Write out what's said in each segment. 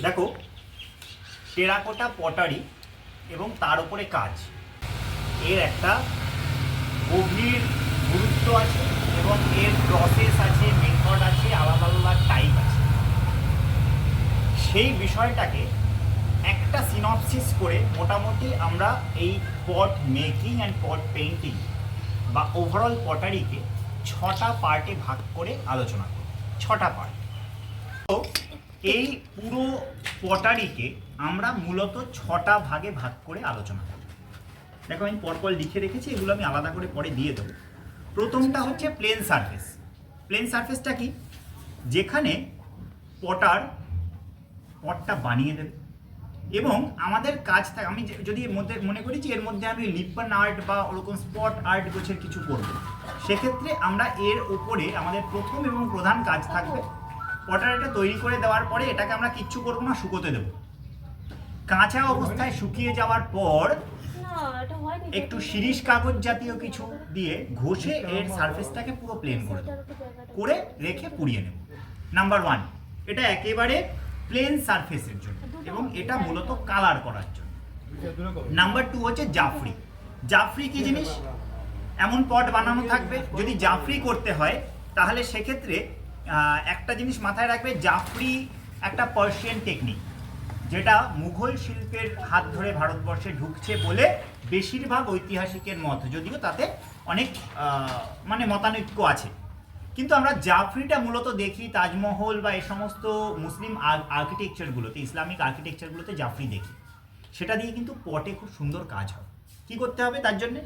দেখো, terracotta pottery এবং তার উপরে কাজ, এর একটা গভীর গুরুত্ব আছে এবং এর প্রসেস আছে, মেথড আছে, আলাদা আলাদা টাইপ আছে। সেই বিষয়টাকে একটা সিনপসিস করে মোটামুটি আমরা এই পট মেকিং অ্যান্ড পট পেইন্টিং বা ওভারঅল পটারিকে 6টা পার্টে ভাগ করে আলোচনা করি। 6টা পার্ট। তো এই পুরো পটারিকে আমরা মূলত 6টা ভাগে ভাগ করে আলোচনা করি। দেখো, আমি পরপর লিখে রেখেছি, এগুলো আমি আলাদা করে পরে দিয়ে দেবো। প্রথমটা হচ্ছে প্লেন সারফেস। প্লেন সারফেসটা কি? যেখানে পটটা বানিয়ে দেবে এবং আমাদের কাজ থাকে, আমি যদি মনে করি যে এর মধ্যে আমি লিপন আর্ট বা ওরকম স্পট আর্ট গোছের কিছু করব, সেক্ষেত্রে আমরা এর উপরে আমাদের প্রথম এবং প্রধান কাজ থাকবে পটারিটা তৈরি করে দেওয়ার পরে এটাকে আমরা কিচ্ছু করবো না, শুকোতে দেবো। কাঁচা অবস্থায় শুকিয়ে যাওয়ার পর একটু শিরিষ কাগজ জাতীয় কিছু দিয়ে ঘষে এর সারফেসটাকে পুরো প্লেন করে রেখে পুড়িয়ে নেব। নাম্বার 1, এটা একেবারে প্লেন সারফেসের জন্য এবং এটা মূলত কালার করার জন্য। নাম্বার 2 হচ্ছে জাফরি। জাফরি কি জিনিস? এমন পট বানানো থাকবে, যদি জাফরি করতে হয় তাহলে সেক্ষেত্রে একটা জিনিস মাথায় রাখবে, জাফরি একটা পার্সিয়ান টেকনিক, যেটা মুঘল শিল্পের হাত ধরে ভারতবর্ষে ঢুকছে বলে বেশিরভাগ ঐতিহাসিকের মত, যদিও তাতে অনেক মতানৈক্য আছে। কিন্তু আমরা জাফরিটা মূলত দেখি তাজমহল বা এই সমস্ত মুসলিম আর্কিটেকচারগুলোতে, ইসলামিক আর্কিটেকচারগুলোতে জাফরি দেখি। সেটা দিয়ে কিন্তু পটে খুব সুন্দর কাজ হয়। কি করতে হবে তার জন্যে?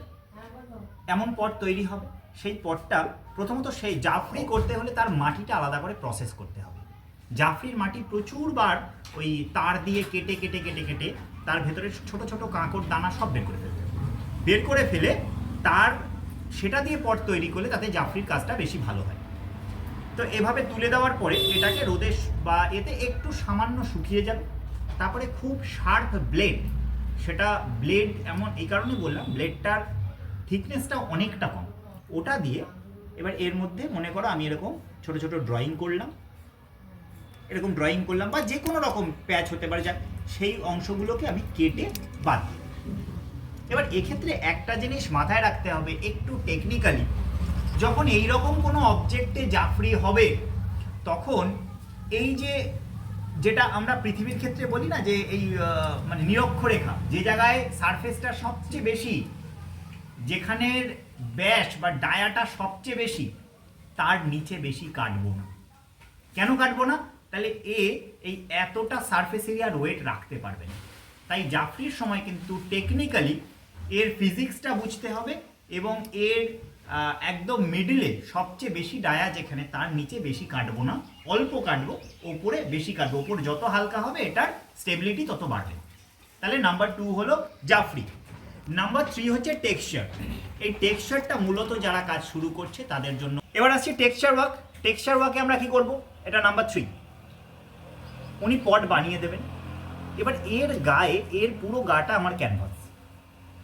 এমন পট তৈরি হবে, সেই পটটা প্রথমত সেই জাফরি করতে হলে তার মাটিটা আলাদা করে প্রসেস করতে হবে। জাফরির মাটি প্রচুরবার ওই তার দিয়ে কেটে কেটে কেটে কেটে তার ভেতরে ছোট ছোট কাঁকড় দানা সব বের করে ফেলে সেটা দিয়ে পট তৈরি করলে তাতে জাফরির কাজটা বেশি ভালো হয়। তো এভাবে তুলে দেওয়ার পরে এটাকে রোদে বা এতে একটু সামান্য শুকিয়ে যাবে। তারপরে খুব শার্প ব্লেড, সেটা ব্লেড এমন এই কারণে বললাম, ব্লেডটার থিকনেসটা অনেকটা কম, ওটা দিয়ে এবার এর মধ্যে মনে করো আমি এরকম ছোট ছোট ড্রয়িং করলাম বা যে কোনো রকম প্যাচ হতে পারে, যা সেই অংশগুলোকে আমি কেটে বাদ দিই। এবার এক্ষেত্রে একটা জিনিস মাথায় রাখতে হবে, একটু টেকনিক্যালি, যখন এইরকম কোনো অবজেক্টে জাফরি হবে তখন এই যেটা আমরা পৃথিবীর ক্ষেত্রে বলি না যে এই নিরক্ষরেখা, যে জায়গায় সারফেসটা সবচেয়ে বেশি, যেখানের ব্যাস বা ডায়াটা সবচেয়ে বেশি, তার নিচে বেশি কাটবো না। কেন কাটবো না? তাহলে এই এতটা সারফেস এরিয়ার ওয়েট রাখতে পারবে না। তাই জাফরির সময় কিন্তু টেকনিক্যালি এর ফিজিক্সটা বুঝতে হবে এবং এর একদম মিডলে সবচেয়ে বেশি ডায়া যেখানে, তার নিচে বেশি কাটবো না, অল্প কাটবো, ওপরে বেশি কাটবো। ওপর যত হালকা হবে এটার স্টেবিলিটি তত বাড়বে। তাহলে নাম্বার 2 হলো জাফরি। নাম্বার 3 হচ্ছে টেক্সচার। এই টেক্সচারটা মূলত যারা কাজ শুরু করছে তাদের জন্য। এবার আসছি টেক্সচার ওয়ার্ক। টেক্সচার ওয়ার্কে আমরা কি করব? এটা নাম্বার 3। উনি পট বানিয়ে দেবেন। এবার এর পুরো গাটা আমার ক্যানভাস,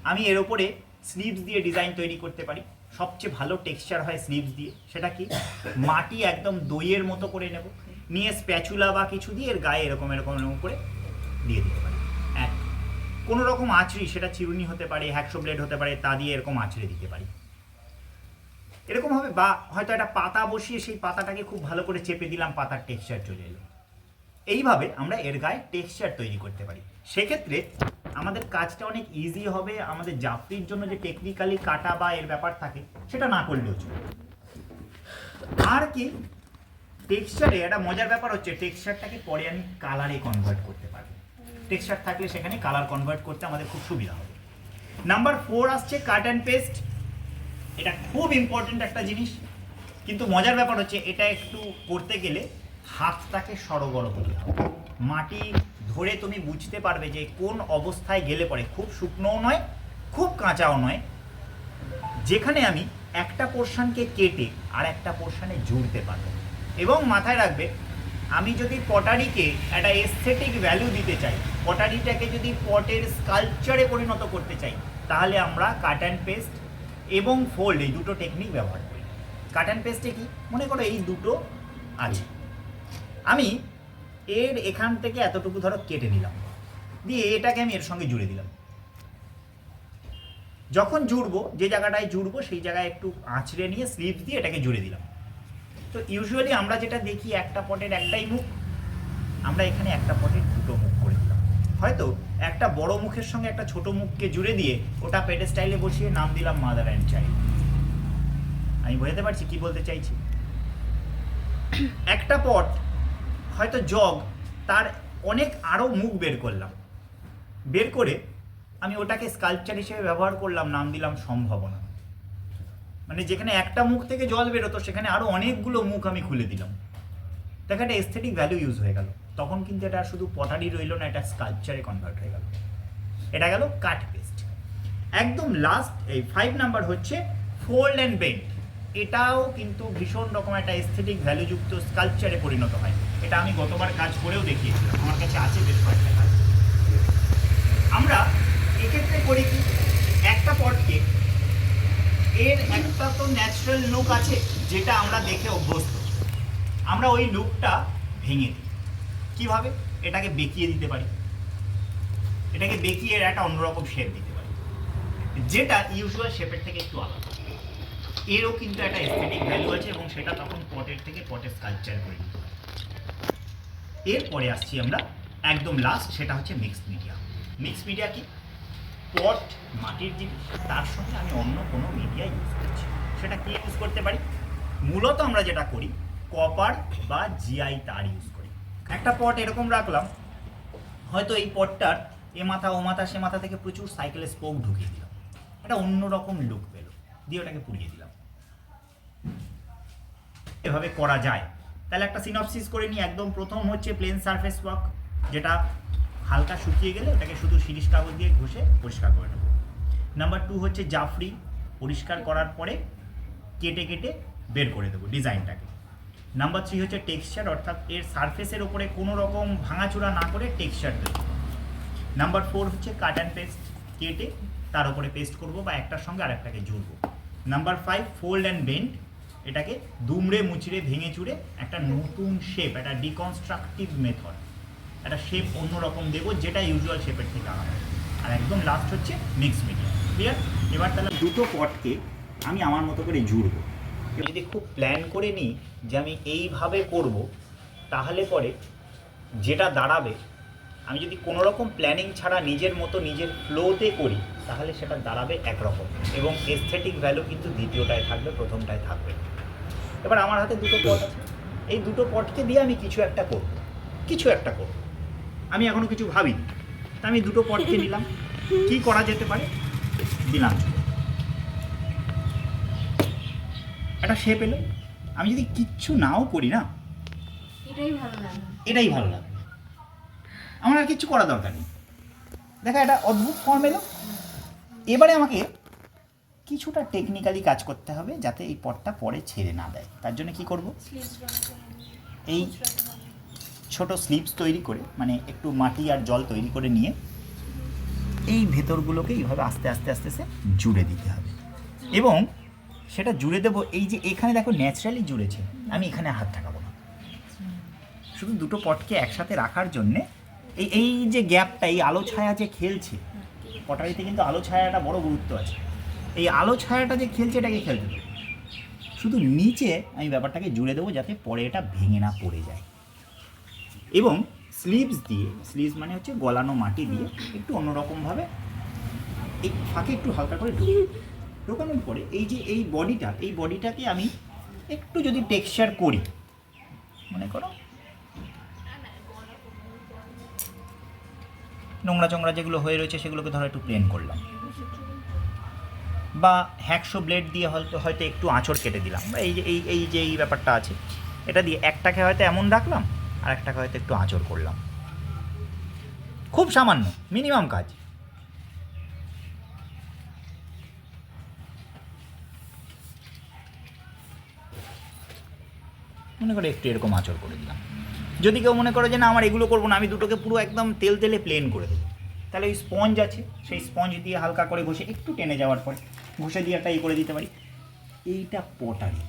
আমি এর ওপরে স্লিভস দিয়ে ডিজাইন তৈরি করতে পারি। সবচেয়ে ভালো টেক্সচার হয় স্লিভস দিয়ে। সেটা কি? মাটি একদম দইয়ের মতো করে নেব, নিয়ে স্প্যাচুলা বা কিছু দিয়ে এর গায়ে এরকম করে দিয়ে দিতে পারি। কোনো রকম আঁচড়ি, সেটা চিরুনি হতে পারে, হ্যাকশো ব্লেড হতে পারে, তা দিয়ে এরকম আঁচড়ে দিতে পারি। এরকম হবে, বা হয়তো একটা পাতা বসিয়ে সেই পাতাটাকে খুব ভালো করে চেপে দিলাম, পাতার টেক্সচার চলে এলো। এইভাবে আমরা এর গায়ে টেক্সচার তৈরি করতে পারি। সেক্ষেত্রে আমাদের কাজটা অনেক ইজি হবে। আমাদের জাফরির জন্য যে টেকনিক্যালি কাটা বা এর ব্যাপার থাকে সেটা না করলেও চলে। আর কি টেক্সচারে একটা মজার ব্যাপার হচ্ছে, টেক্সচারটাকে পরে আমি কালারে কনভার্ট করতে পারবো। টেক্সচার থাকলে সেখানে কালার কনভার্ট করতে আমাদের খুব সুবিধা হবে। নাম্বার 4 আসছে কাট অ্যান্ড পেস্ট। এটা খুব ইম্পর্টেন্ট একটা জিনিস, কিন্তু মজার ব্যাপার হচ্ছে এটা একটু করতে গেলে হাতটাকে সরগর হতে হবে। মাটি ধরে তুমি বুঝতে পারবে যে কোন অবস্থায় গেলে পরে, খুব শুকনোও নয় খুব কাঁচাও নয়, যেখানে আমি একটা পোর্শনকে কেটে আর একটা পোর্শনে জুড়তে পারবো। এবং মাথায় রাখবে, আমি যদি পটারিকে একটা এস্থেটিক ভ্যালু দিতে চাই, পটারিটাকে যদি পটের স্কাল্পচারে পরিণত করতে চাই, তাহলে আমরা কাট অ্যান্ড পেস্ট এবং ফোল্ড এই দুটো টেকনিক ব্যবহার করি। কাট অ্যান্ড পেস্টে কি? মনে করো এই দুটো আছে, আমি এর এখান থেকে এতটুকু ধরো কেটে নিলাম, দিয়ে এটাকে আমি এর সঙ্গে জুড়ে দিলাম। যখন জুড়বো, যে জায়গাটায় জুড়বো সেই জায়গায় একটু আঁচড়ে নিয়ে স্লিপস দিয়ে এটাকে জুড়ে দিলাম। তো ইউজুয়ালি আমরা যেটা দেখি একটা পটের একটাই মুখ, আমরা এখানে একটা পটের দুটো মুখ করে দিলাম। হয়তো একটা বড় মুখের সঙ্গে একটা ছোট মুখকে জুড়ে দিয়ে ওটা পেডেস্টাইলে বসিয়ে নাম দিলাম মাদার অ্যান্ড চাইল্ড। আমি বোঝাতে পারছি কি বলতে চাইছি? একটা পট হয়তো জগ, তার অনেক আরও মুখ বের করলাম, বের করে আমি ওটাকে স্কাল্পচার হিসেবে ব্যবহার করলাম, নাম দিলাম সম্ভাবনা। মানে যেখানে একটা মুখ থেকে জল বেরোতো সেখানে আরও অনেকগুলো মুখ আমি খুলে দিলাম। দেখো একটা এস্থেটিক ভ্যালু ইউজ হয়ে গেল। তখন কিন্তু এটা শুধু পটারি রইল না, এটা স্কাল্পচারে কনভার্ট হয়ে গেল। এটা গেল কাট পেস্ট। একদম লাস্ট এই 5 নাম্বার হচ্ছে ফোল্ড অ্যান্ড বেন্ড। এটাও কিন্তু ভীষণ রকম একটা এস্থেটিক ভ্যালুযুক্ত স্কাল্পচারে পরিণত হয়। এটা আমি গতবার কাজ করেও দেখিয়েছিলাম, আমার কাছে আছে বেশ কয়েকটা কাজ। আমরা এক্ষেত্রে করি কি, একটা পটকে এর একটা তো ন্যাচারাল লুক আছে যেটা আমরা দেখে অভ্যস্ত, আমরা ওই লুকটা ভেঙে দিই। কীভাবে? এটাকে বেঁকিয়ে দিতে পারি, এটাকে বেঁকিয়ে এর একটা অন্যরকম শেপ দিতে পারি, যেটা ইউজুয়াল শেপের থেকে একটু আলাদা। এরও কিন্তু একটা এস্থেটিক ভ্যালু আছে এবং সেটা তখন পটের থেকে পটের স্কাল্পচার করে দিতে পারি। এরপরে আসছি আমরা একদম লাস্ট, সেটা হচ্ছে মিক্সড মিডিয়া। মিক্সড মিডিয়া কি? পট মাটির জিনিস, তার সঙ্গে আমি অন্য কোনো মিডিয়া ইউজ করছি। সেটা কি ইউজ করতে পারি? মূলত আমরা যেটা করি কপার বা জিআই তার ইউজ করি। একটা পট এরকম রাখলাম, হয়তো এই পটটার এ মাথা ও মাথা সে মাথা থেকে প্রচুর সাইকেলের স্পোক ঢুকিয়ে দিলাম, একটা অন্যরকম লুক পেল, দিয়ে ওটাকে পুড়িয়ে দিলাম। এভাবে করা যায়। তাহলে একটা সিনপসিস করে নিই। একদম প্রথম হচ্ছে প্লেন সারফেস ওয়ার্ক, যেটা হালকা শুকিয়ে গেলে ওটাকে শুধু শিরিষ কাগজ দিয়ে ঘষে পরিষ্কার করে নেব। নাম্বার 2 হচ্ছে জাফরি, পরিষ্কার করার পরে কেটে কেটে বের করে দেবো ডিজাইনটাকে। নাম্বার 3 হচ্ছে টেক্সচার, অর্থাৎ এর সারফেসের ওপরে কোনো রকম ভাঙাচোরা না করে টেক্সচার দেবো। নাম্বার 4 হচ্ছে কাট অ্যান্ড পেস্ট, কেটে তার উপরে পেস্ট করব বা একটার সঙ্গে আরেকটাকে জুড়ব। নাম্বার 5 ফোল্ড অ্যান্ড বেন্ড, এটাকে দুমড়ে মুচড়ে ভেঙে চুড়ে একটা নতুন শেপ, একটা ডিকনস্ট্রাকটিভ মেথড, একটা শেপ অন্যরকম দেবো যেটা ইউজুয়াল শেপের থেকে আলাদা। আর একদম লাস্ট হচ্ছে মিক্স মিডিয়া। ক্লিয়ার? এবার তাহলে দুটো পটকে আমি আমার মতো করে জুড়বো। যদি খুব প্ল্যান করে নিই যে আমি এইভাবে করব, তাহলে পরে যেটা দাঁড়াবে, আমি যদি কোনো রকম প্ল্যানিং ছাড়া নিজের মতো নিজের ফ্লোতে করি, তাহলে সেটা দাঁড়াবে একরকম এবং এস্থেটিক ভ্যালু কিন্তু দ্বিতীয়টায় থাকবে, প্রথমটায় থাকবে। এবার আমার হাতে দুটো পট আছে, এই দুটো পটকে দিয়ে আমি কিছু একটা করব, আমি এখনও কিছু ভাবিনি। তা আমি দুটো পটকে নিলাম, কি করা যেতে পারে দিলাম, একটা শেপ এলো। আমি যদি কিচ্ছু নাও করি না, এটাই ভালো লাগে, আমার আর কিচ্ছু করা দরকার নেই। দেখা একটা অদ্ভুত ফর্ম এলো। এবারে আমাকে কিছুটা টেকনিক্যালি কাজ করতে হবে যাতে এই পটটা পরে ছেড়ে না দেয়। তার জন্য কি করব, এই ছোট স্লিপস তৈরি করে, মানে একটু মাটি আর জল তৈরি করে নিয়ে এই ভেতরগুলোকে এইভাবে আস্তে আস্তে আস্তে আস্তে জুড়ে দিতে হবে। এবং সেটা জুড়ে দেবো, এই যে এখানে দেখো ন্যাচারালি জুড়েছে, আমি এখানে হাত ঠাকাবো না, শুধু দুটো পটকে একসাথে রাখার জন্যে এই যে গ্যাপটা, এই আলো ছায়া যে খেলছে, পটারিতে কিন্তু আলো ছায়াটা বড় গুরুত্ব আছে। এই আলো ছায়াটা যে খেলছে এটাকে খেলতে দেবো, শুধু নিচে আমি ব্যাপারটাকে জুড়ে দেবো যাতে পরে এটা ভেঙে না পড়ে যায়। এবং স্লিভস দিয়ে, স্লিভস মানে হচ্ছে গলানো মাটি দিয়ে একটু অন্যরকমভাবে এই ফাঁকে একটু হালকা করে ঢোকানোর পরে এই যে এই বডিটাকে আমি একটু যদি টেক্সচার করি, মনে করো নোংরা চোংরা যেগুলো হয়ে রয়েছে সেগুলোকে ধরো একটু প্লেন করলাম, বা হ্যাকশো ব্লেড দিয়ে হয়তো একটু আঁচড় কেটে দিলাম, বা এই যে এই ব্যাপারটা আছে এটা দিয়ে একটাকে হয়তো এমন রাখলাম আর একটাকে হয়তো একটু আঁচড় করলাম। খুব সামান্য, মিনিমাম কাজ। মনে করে একটু এরকম আঁচড় করে দিলাম। যদি কেউ মনে করে যে না আমার এগুলো করবো না, আমি দুটোকে পুরো একদম তেলে প্লেন করে দেবো, তাহলে ওই স্পঞ্জ আছে, সেই স্পঞ্জ দিয়ে হালকা করে ঘষে একটু টেনে যাওয়ার পরে ঘষে দিয়ে একটা করে দিতে পারি। এইটা পটারি।